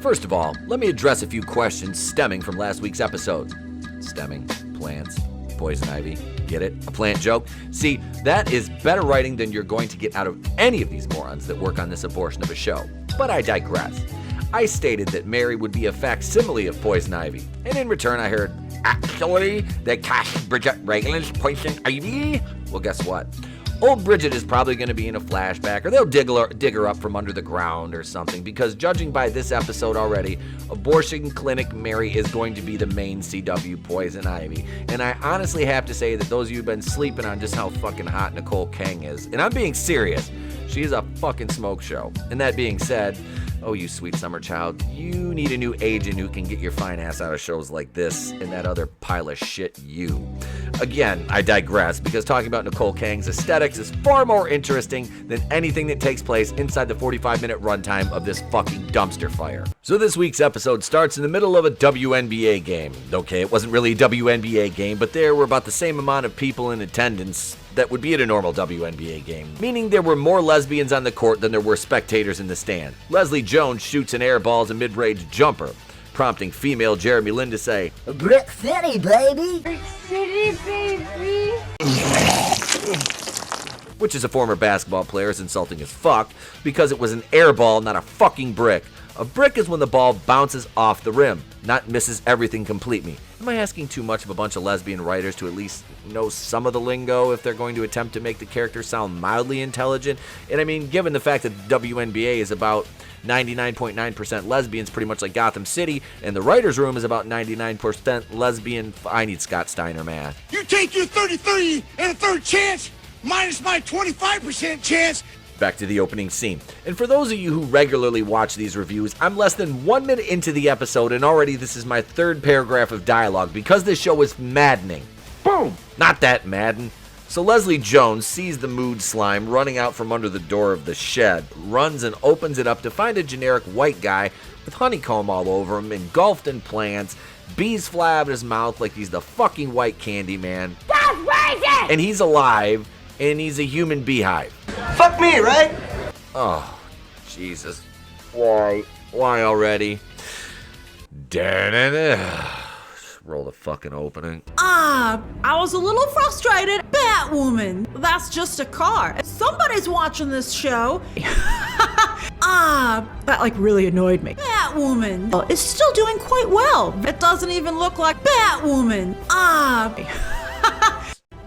First of all, let me address a few questions stemming from last week's episode. Stemming, plants, poison ivy, get it? A plant joke? See, that is better writing than you're going to get out of any of these morons that work on this abortion of a show. But I digress. I stated that Mary would be a facsimile of poison ivy, and in return I heard, actually, they cast Bridget Reaglan's poison ivy? Well, guess what? Old Bridget is probably going to be in a flashback, or they'll dig her up from under the ground or something, because judging by this episode already, abortion clinic Mary is going to be the main CW poison ivy. And I honestly have to say that those of you who've been sleeping on just how fucking hot Nicole Kang is, and I'm being serious, she is a fucking smoke show. And that being said, oh, you sweet summer child, you need a new agent who can get your fine ass out of shows like this and that other pile of shit you. Again, I digress, because talking about Nicole Kang's aesthetics is far more interesting than anything that takes place inside the 45-minute runtime of this fucking dumpster fire. So this week's episode starts in the middle of a WNBA game. Okay, it wasn't really a WNBA game, but there were about the same amount of people in attendance that would be at a normal WNBA game, meaning there were more lesbians on the court than there were spectators in the stand. Leslie Jones shoots an air ball as a mid-range jumper, prompting female Jeremy Lin to say, Brick City, baby! Brick City, baby! which is a former basketball player is insulting as fuck, because it was an air ball, not a fucking brick. A brick is when the ball bounces off the rim, not misses everything completely. Am I asking too much of a bunch of lesbian writers to at least know some of the lingo if they're going to attempt to make the character sound mildly intelligent? And I mean, given the fact that the WNBA is about 99.9% lesbians, pretty much like Gotham City, and the writer's room is about 99% lesbian. I need Scott Steiner math. You take your 33 and a third chance, minus my 25% chance. Back to the opening scene. And for those of you who regularly watch these reviews, I'm less than 1 minute into the episode, and already this is my third paragraph of dialogue, because this show is maddening. Boom! Not that madden. So Leslie Jones sees the mood slime running out from under the door of the shed, runs and opens it up to find a generic white guy with honeycomb all over him, engulfed in plants, bees fly out of his mouth like he's the fucking white candy man. That's racist! And he's alive, and he's a human beehive. Fuck me, right? Oh, Jesus. Why? Why already? Roll the fucking opening. I was a little frustrated. Batwoman, that's just a car. Somebody's watching this show. That like really annoyed me. Batwoman is still doing quite well. It doesn't even look like Batwoman.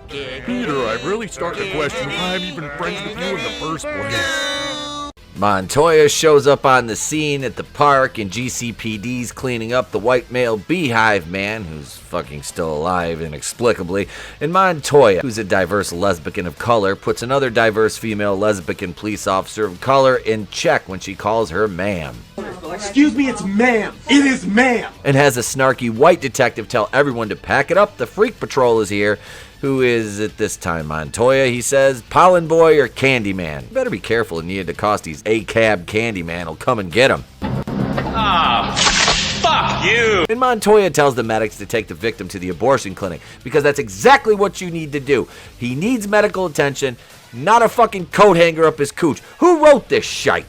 Peter, I'm really starting to question why I'm even friends with you in the first place. Montoya shows up on the scene at the park, and GCPD's cleaning up the white male beehive man, who's fucking still alive inexplicably, and Montoya, who's a diverse lesbian of color, puts another diverse female lesbian police officer of color in check when she calls her ma'am. Excuse me, it's ma'am. It is ma'am. And has a snarky white detective tell everyone to pack it up, the Freak Patrol is here. Who is at this time Montoya, he says, Pollen Boy or Candyman. Better be careful, and Nia DeCoste's A-Cab Candyman will come and get him. Fuck you! And Montoya tells the medics to take the victim to the abortion clinic, because that's exactly what you need to do. He needs medical attention, not a fucking coat hanger up his cooch. Who wrote this shite?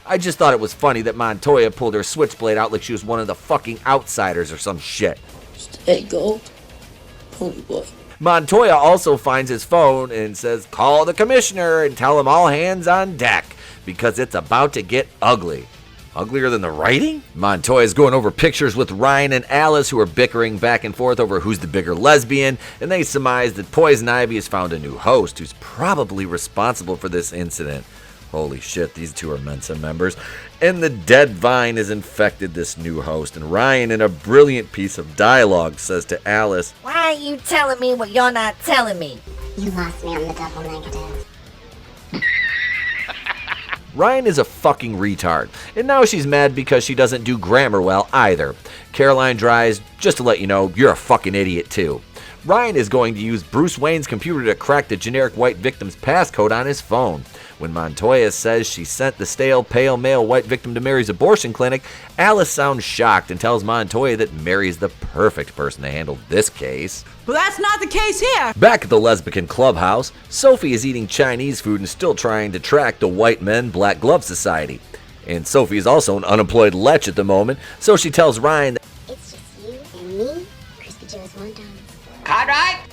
I just thought it was funny that Montoya pulled her switchblade out like she was one of the fucking outsiders or some shit. Stay gold, pony boy. Montoya also finds his phone and says, call the commissioner and tell him all hands on deck, because it's about to get ugly. Uglier than the writing? Montoya's going over pictures with Ryan and Alice, who are bickering back and forth over who's the bigger lesbian, and they surmise that Poison Ivy has found a new host who's probably responsible for this incident. Holy shit, these two are Mensa members. And the dead vine has infected this new host. And Ryan, in a brilliant piece of dialogue, says to Alice, Why aren't you telling me what you're not telling me? You lost me on the double negative. Ryan is a fucking retard. And now she's mad because she doesn't do grammar well either. Caroline Dries, just to let you know, you're a fucking idiot too. Ryan is going to use Bruce Wayne's computer to crack the generic white victim's passcode on his phone. When Montoya says she sent the stale, pale male white victim to Mary's abortion clinic, Alice sounds shocked and tells Montoya that Mary's the perfect person to handle this case. But that's not the case here. Back at the lesbian clubhouse, Sophie is eating Chinese food and still trying to track the White Men Black Glove Society. And Sophie's also an unemployed lech at the moment, so she tells Ryan that It's just you and me, Crispy Joe's wontons.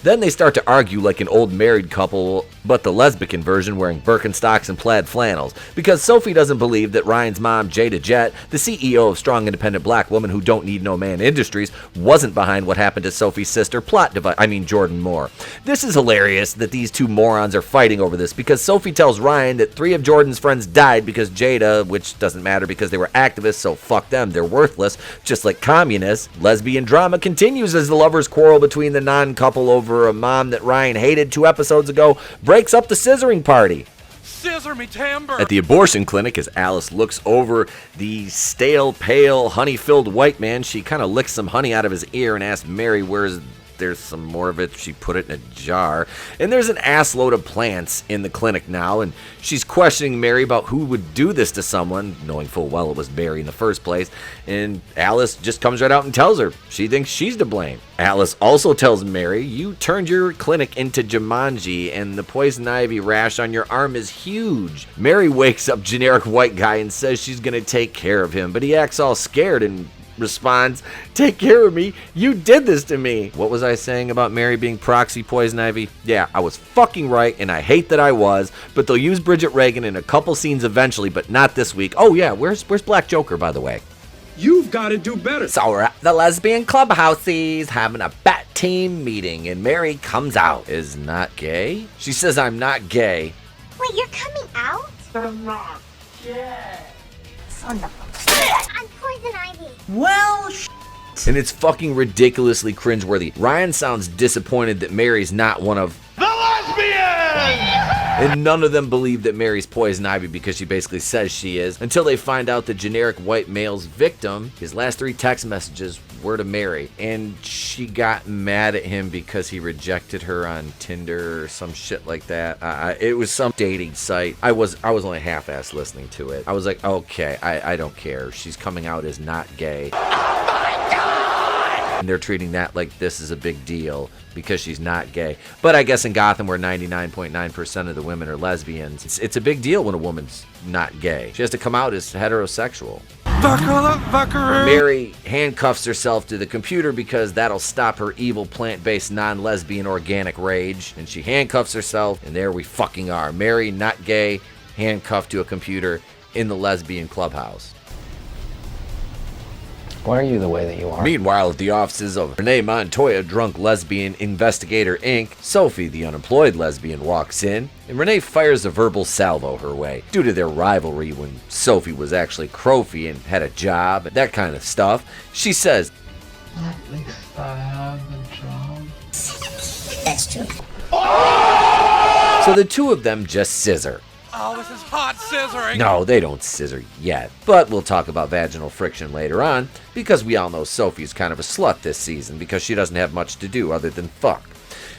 then they start to argue like an old married couple, but the lesbian version wearing Birkenstocks and plaid flannels, because Sophie doesn't believe that Ryan's mom, Jada Jett, the CEO of Strong Independent Black Woman Who Don't Need No Man Industries, wasn't behind what happened to Sophie's sister, Jordan Moore. This is hilarious that these two morons are fighting over this, because Sophie tells Ryan that 3 of Jordan's friends died because Jada, which doesn't matter because they were activists, so fuck them, they're worthless, just like communists. Lesbian drama continues as the lovers quarrel between the non-couple over a mom that Ryan hated 2 episodes ago breaks up the scissoring party. Scissor me timber! At the abortion clinic, as Alice looks over the stale, pale, honey-filled white man, she kind of licks some honey out of his ear and asks Mary where's there's some more of it. She put it in a jar. And there's an ass load of plants in the clinic now, and she's questioning Mary about who would do this to someone, knowing full well it was Mary in the first place. And Alice just comes right out and tells her she thinks she's to blame. Alice also tells Mary, you turned your clinic into Jumanji, and the poison ivy rash on your arm is huge. Mary wakes up generic white guy and says she's gonna take care of him, but he acts all scared and responds, take care of me, you did this to me. What was I saying about Mary being proxy poison ivy? Yeah, I was fucking right, and I hate that I was, but they'll use Bridget Regan in a couple scenes eventually, but not this week. Oh yeah, where's Black Joker, by the way? You've got to do better. So we're at the lesbian clubhouses having a bat team meeting, and Mary comes out. Is not gay? She says, I'm not gay. Wait, you're coming out? I'm not. Son of a... I'm poison ivy. Well, And it's fucking ridiculously cringeworthy. Ryan sounds disappointed that Mary's not one of The lesbian! And none of them believe that Mary's poison ivy because she basically says she is, until they find out the generic white male's victim. His last 3 text messages were to Mary, and she got mad at him because he rejected her on Tinder or some shit like that. It was some dating site. I was only half-assed listening to it. I was like, okay, I don't care. She's coming out as not gay. And they're treating that like this is a big deal because she's not gay. But I guess in Gotham, where 99.9% of the women are lesbians, it's a big deal when a woman's not gay. She has to come out as heterosexual. Mary handcuffs herself to the computer because that'll stop her evil plant-based non-lesbian organic rage. And she handcuffs herself, and there we fucking are. Mary, not gay, handcuffed to a computer in the lesbian clubhouse. Why are you the way that you are? Meanwhile, at the offices of Renee Montoya, Drunk Lesbian Investigator Inc., Sophie, the unemployed lesbian, walks in, and Renee fires a verbal salvo her way, due to their rivalry when Sophie was actually Crophie and had a job, and that kind of stuff. She says, At least I have a job. That's true. so the two of them just scissor. Oh, this is hot scissoring. No, they don't scissor yet, but we'll talk about vaginal friction later on, because we all know Sophie's kind of a slut this season because she doesn't have much to do other than fuck.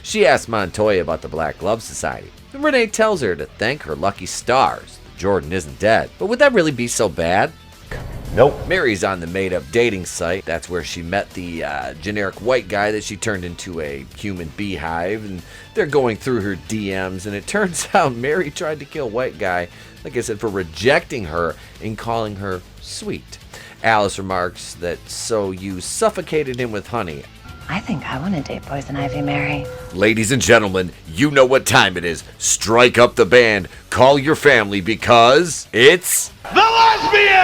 She asks Montoya about the Black Glove Society, and Renee tells her to thank her lucky stars that Jordan isn't dead. But would that really be so bad? Nope. Mary's on the made-up dating site. That's where she met the generic white guy that she turned into a human beehive, and they're going through her DMs, and it turns out Mary tried to kill white guy, like I said, for rejecting her and calling her sweet. Alice remarks that, so you suffocated him with honey. I think I want to date Poison Ivy, Mary. Ladies and gentlemen, you know what time it is. Strike up the band. Call your family because it's The lesbian!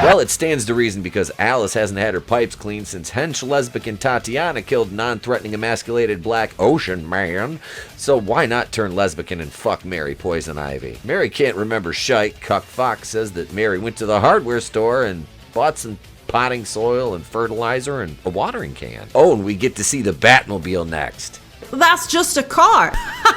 Well, it stands to reason because Alice hasn't had her pipes cleaned since hench lesbian Tatiana killed non-threatening emasculated black ocean man. So why not turn lesbian and fuck Mary Poison Ivy? Mary can't remember shite. Cuck Fox says that Mary went to the hardware store and bought some potting soil and fertilizer and a watering can. Oh, and we get to see the Batmobile next. that's just a car.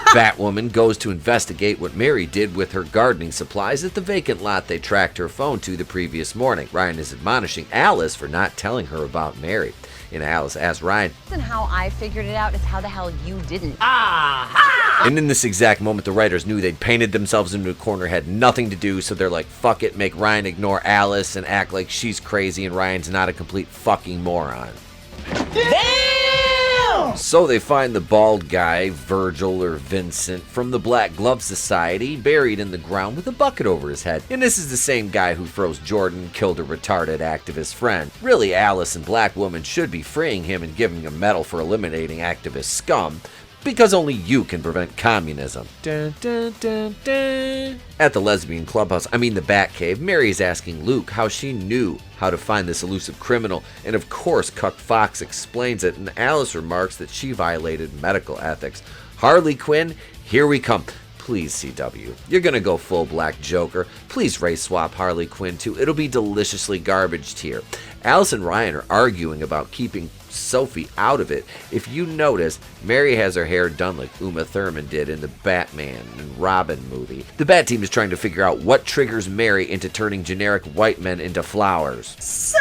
Batwoman goes to investigate what Mary did with her gardening supplies at the vacant lot they tracked her phone to the previous morning. Ryan is admonishing Alice for not telling her about Mary. And Alice asks Ryan, And how I figured it out is how the hell you didn't. and in this exact moment the writers knew they'd painted themselves into a corner, had nothing to do, so they're like, fuck it, make Ryan ignore Alice and act like she's crazy and Ryan's not a complete fucking moron. Damn! So they find the bald guy, Virgil or Vincent, from the Black Glove Society, buried in the ground with a bucket over his head. And this is the same guy who froze Jordan, killed a retarded activist friend. Really, Alice and Batwoman should be freeing him and giving him a medal for eliminating activist scum, because only you can prevent communism. Dun, dun, dun, dun. At the lesbian clubhouse, the Batcave, Mary is asking Luke how she knew how to find this elusive criminal, and of course Cuck Fox explains it, and Alice remarks that she violated medical ethics. Harley Quinn, here we come. Please, CW, you're gonna go full Black Joker. Please race swap Harley Quinn too. It'll be deliciously garbaged here. Alice and Ryan are arguing about keeping Sophie out of it. If you notice, Mary has her hair done like Uma Thurman did in the Batman and Robin movie. The Bat Team is trying to figure out what triggers Mary into turning generic white men into flowers. So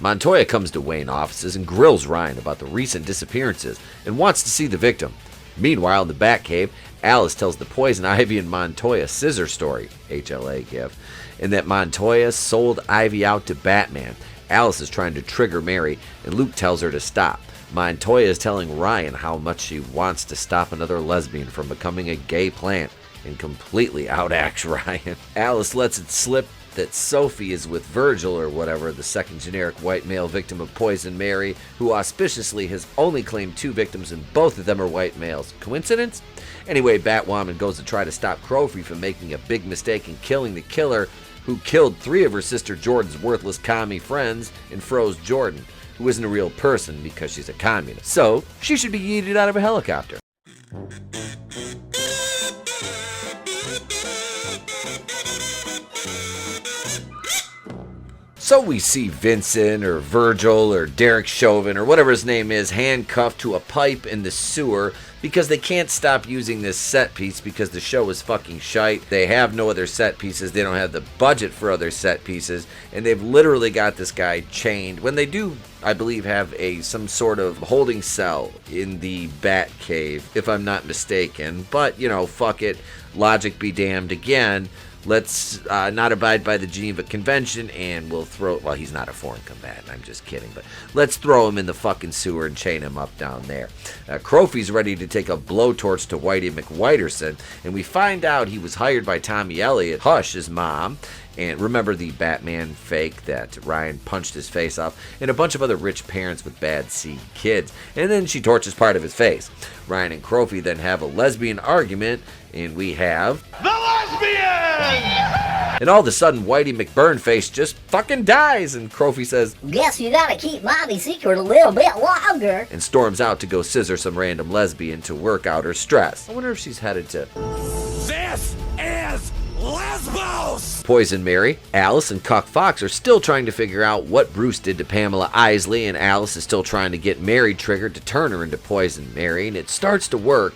Montoya comes to Wayne offices and grills Ryan about the recent disappearances and wants to see the victim. Meanwhile, in the Batcave, Alice tells the Poison Ivy and Montoya scissor story, HLA gift, and that Montoya sold Ivy out to Batman. Alice is trying to trigger Mary, and Luke tells her to stop. Montoya is telling Ryan how much she wants to stop another lesbian from becoming a gay plant, and completely outacts Ryan. Alice lets it slip that Sophie is with Virgil or whatever, the second generic white male victim of Poison Mary, who auspiciously has only claimed 2 victims and both of them are white males. Coincidence? Anyway, Batwoman goes to try to stop Crofty from making a big mistake and killing the killer who killed 3 of her sister Jordan's worthless commie friends and froze Jordan, who isn't a real person because she's a communist. So, she should be yeeted out of a helicopter. So we see Vincent or Virgil or Derek Chauvin or whatever his name is handcuffed to a pipe in the sewer because they can't stop using this set piece because the show is fucking shite. They have no other set pieces. They don't have the budget for other set pieces. And they've literally got this guy chained. When they do, I believe, have some sort of holding cell in the Bat Cave, if I'm not mistaken. But, fuck it. Logic be damned again. Let's not abide by the Geneva Convention, and we'll well, he's not a foreign combatant, I'm just kidding, but let's throw him in the fucking sewer and chain him up down there. Crofty's ready to take a blowtorch to Whitey McWhiterson, and we find out he was hired by Tommy Elliott, Hush, his mom, and remember the Batman fake that Ryan punched his face off, and a bunch of other rich parents with bad seed kids, and then she torches part of his face. Ryan and Crofty then have a lesbian argument, and we have The lesbian! And all of a sudden, Whitey McBurnface just fucking dies, and Crofty says, Guess you gotta keep Mommy secret a little bit longer. And storms out to go scissor some random lesbian to work out her stress. I wonder if she's headed to This is Lesbos! Poison Mary. Alice and Cuck Fox are still trying to figure out what Bruce did to Pamela Isley, and Alice is still trying to get Mary triggered to turn her into Poison Mary, and it starts to work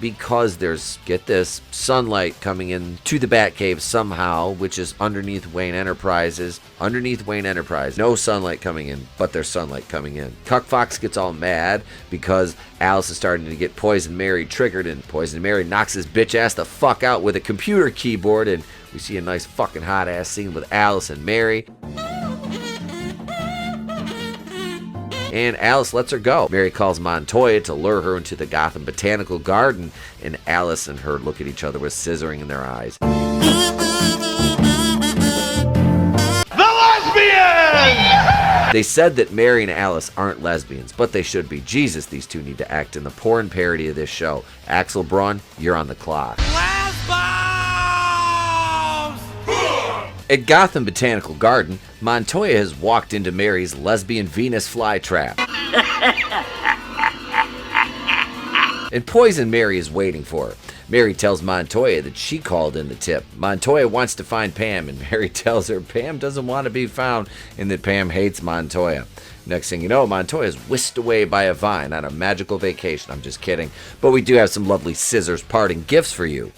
because there's, get this, sunlight coming in to the Batcave somehow, which is underneath Wayne Enterprises. Underneath Wayne Enterprise. No sunlight coming in, but there's sunlight coming in. Cuck Fox gets all mad because Alice is starting to get Poison Mary triggered, and Poison Mary knocks his bitch ass the fuck out with a computer keyboard, and we see a nice fucking hot ass scene with Alice and Mary. And Alice lets her go. Mary calls Montoya to lure her into the Gotham Botanical Garden, and Alice and her look at each other with scissoring in their eyes. The lesbian! They said that Mary and Alice aren't lesbians, but they should be. Jesus, these two need to act in the porn parody of this show. Axel Braun, you're on the clock. At Gotham Botanical Garden, Montoya has walked into Mary's lesbian Venus flytrap. And Poison Mary is waiting for her. Mary tells Montoya that she called in the tip. Montoya wants to find Pam, and Mary tells her Pam doesn't want to be found and that Pam hates Montoya. Next thing you know, Montoya is whisked away by a vine on a magical vacation. I'm just kidding. But we do have some lovely scissors parting gifts for you.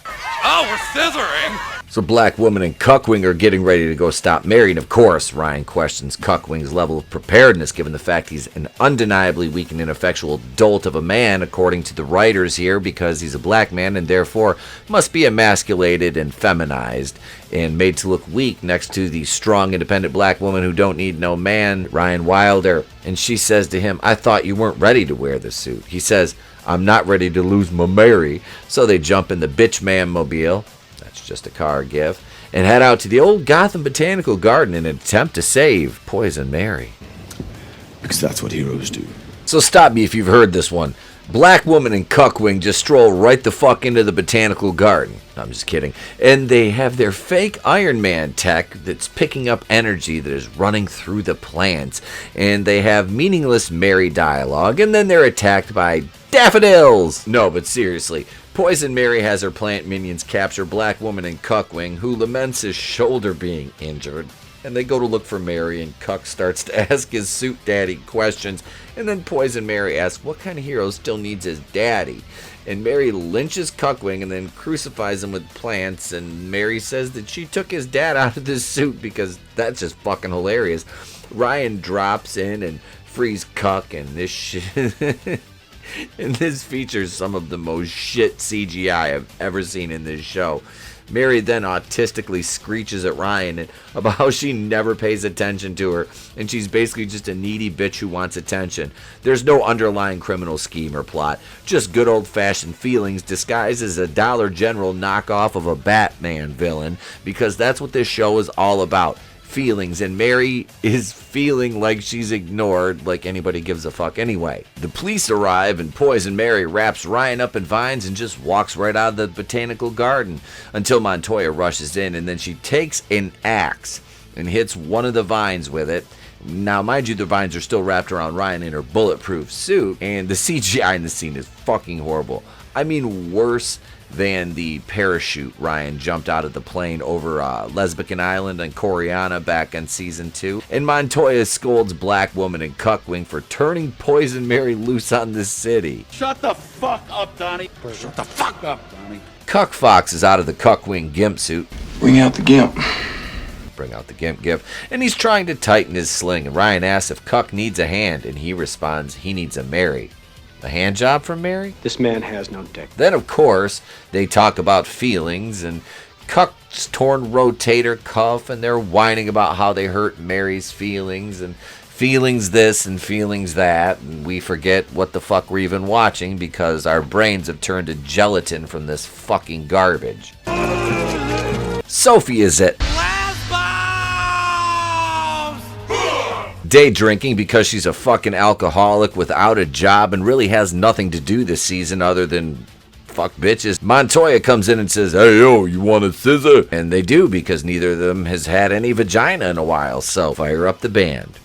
Oh, we're scissoring! So Blackwoman and Cuckwing are getting ready to go stop Mary, and of course, Ryan questions Cuckwing's level of preparedness given the fact he's an undeniably weak and ineffectual dolt of a man, according to the writers here, because he's a black man and therefore must be emasculated and feminized and made to look weak next to the strong, independent black woman who don't need no man, Ryan Wilder. And she says to him, I thought you weren't ready to wear this suit. He says, I'm not ready to lose my Mary. So they jump in the bitch man mobile. That's just a car gif, and head out to the old Gotham Botanical Garden in an attempt to save Poison Mary. Because that's what heroes do. So stop me if you've heard this one. Blackwoman and Cuckwing just stroll right the fuck into the Botanical Garden. No, I'm just kidding. And they have their fake Iron Man tech that's picking up energy that is running through the plants. And they have meaningless Mary dialogue, and then they're attacked by daffodils! No, but seriously, Poison Mary has her plant minions capture Blackwoman and Cuckwing, who laments his shoulder being injured. And they go to look for Mary, and Cuck starts to ask his suit daddy questions. And then Poison Mary asks what kind of hero still needs his daddy. And Mary lynches Cuckwing and then crucifies him with plants. And Mary says that she took his dad out of this suit because that's just fucking hilarious. Ryan drops in and frees Cuck, and this shit... And this features some of the most shit CGI I've ever seen in this show. Mary then autistically screeches at Ryan about how she never pays attention to her, and she's basically just a needy bitch who wants attention. There's no underlying criminal scheme or plot, just good old-fashioned feelings disguised as a Dollar General knockoff of a Batman villain, because that's what this show is all about. Feelings, and Mary is feeling like she's ignored, like anybody gives a fuck anyway. The police arrive, and Poison Mary wraps Ryan up in vines and just walks right out of the Botanical Garden until Montoya rushes in, and then she takes an axe and hits one of the vines with it. Now, mind you, the vines are still wrapped around Ryan in her bulletproof suit, and the CGI in the scene is fucking horrible. I mean, worse than the parachute Ryan jumped out of the plane over Lesbican Island and Coriana back in season 2. And Montoya scolds Blackwoman and Cuckwing for turning Poison Mary loose on the city. Shut the fuck up, Donnie. Shut the fuck up, Donnie. Cuck Fox is out of the Cuckwing gimp suit. Bring out the gimp. Bring out the gimp gift. And he's trying to tighten his sling. And Ryan asks if Cuck needs a hand, and he responds he needs a Mary. A hand job from Mary? This man has no dick. Then, of course, they talk about feelings, and Cuck's torn rotator cuff, and they're whining about how they hurt Mary's feelings, and feelings this and feelings that, and we forget what the fuck we're even watching because our brains have turned to gelatin from this fucking garbage. Sophie is it. Day drinking because she's a fucking alcoholic without a job and really has nothing to do this season other than fuck bitches. Montoya comes in and says, hey yo, you want a scissor? And they do, because neither of them has had any vagina in a while. So fire up the band,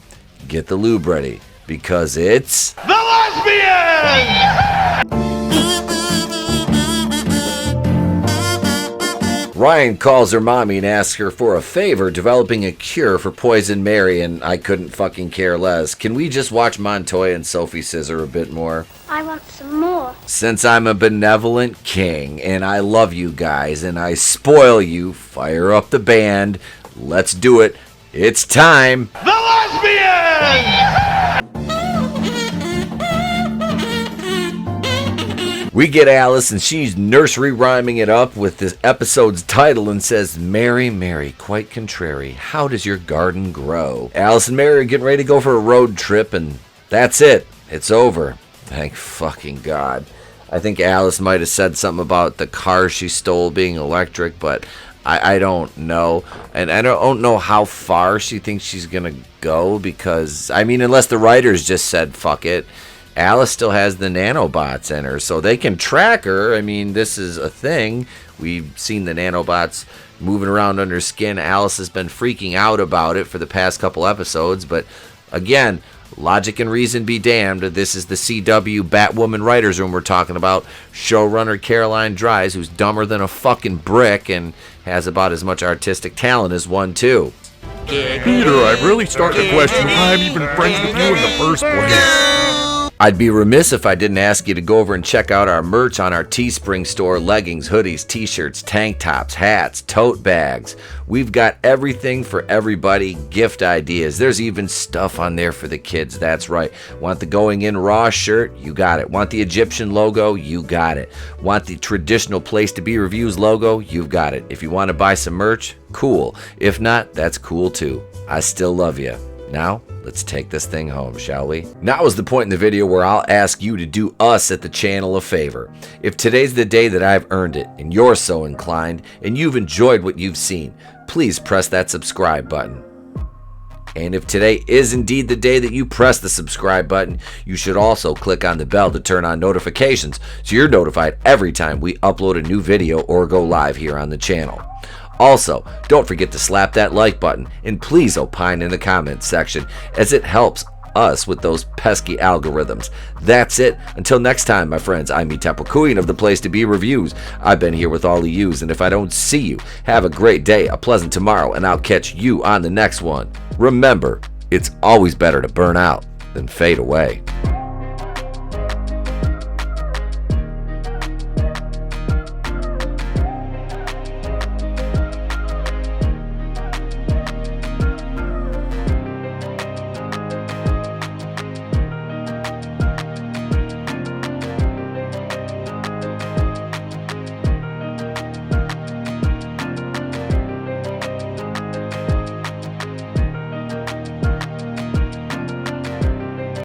get the lube ready, because it's The Lesbian! Ryan calls her mommy and asks her for a favor developing a cure for Poison Mary, and I couldn't fucking care less. Can we just watch Montoya and Sophie scissor a bit more? I want some more. Since I'm a benevolent king, and I love you guys, and I spoil you, fire up the band. Let's do it. It's time. The Lesbian! We get Alice, and she's nursery rhyming it up with this episode's title and says, Mary, Mary, quite contrary, how does your garden grow? Alice and Mary are getting ready to go for a road trip, and that's it. It's over. Thank fucking God. I think Alice might have said something about the car she stole being electric, but I don't know. And I don't know how far she thinks she's going to go, because, I mean, unless the writers just said, fuck it. Alice still has the nanobots in her, so they can track her. I mean, this is a thing. We've seen the nanobots moving around under skin. Alice has been freaking out about it for the past couple episodes, but again, logic and reason be damned. This is the CW Batwoman writers room we're talking about. Showrunner Caroline Dries, who's dumber than a fucking brick and has about as much artistic talent as one, too. Peter, I'm really starting to question why I'm even friends with you in the first place. I'd be remiss if I didn't ask you to go over and check out our merch on our Teespring store: leggings, hoodies, t-shirts, tank tops, hats, tote bags. We've got everything for everybody, gift ideas. There's even stuff on there for the kids. That's right. Want the Going In Raw shirt? You got it. Want the Egyptian logo? You got it. Want the traditional Place to Be Reviews logo? You've got it. If you want to buy some merch, cool. If not, that's cool too. I still love you. Now, let's take this thing home, shall we? Now is the point in the video where I'll ask you to do us at the channel a favor. If today's the day that I've earned it, and you're so inclined, and you've enjoyed what you've seen, please press that subscribe button. And if today is indeed the day that you press the subscribe button, you should also click on the bell to turn on notifications so you're notified every time we upload a new video or go live here on the channel. Also, don't forget to slap that like button, and please opine in the comments section, as it helps us with those pesky algorithms. That's it. Until next time, my friends, I'm Temple Queen of the Place to Be Reviews. I've been here with all of yous, and if I don't see you, have a great day, a pleasant tomorrow, and I'll catch you on the next one. Remember, it's always better to burn out than fade away.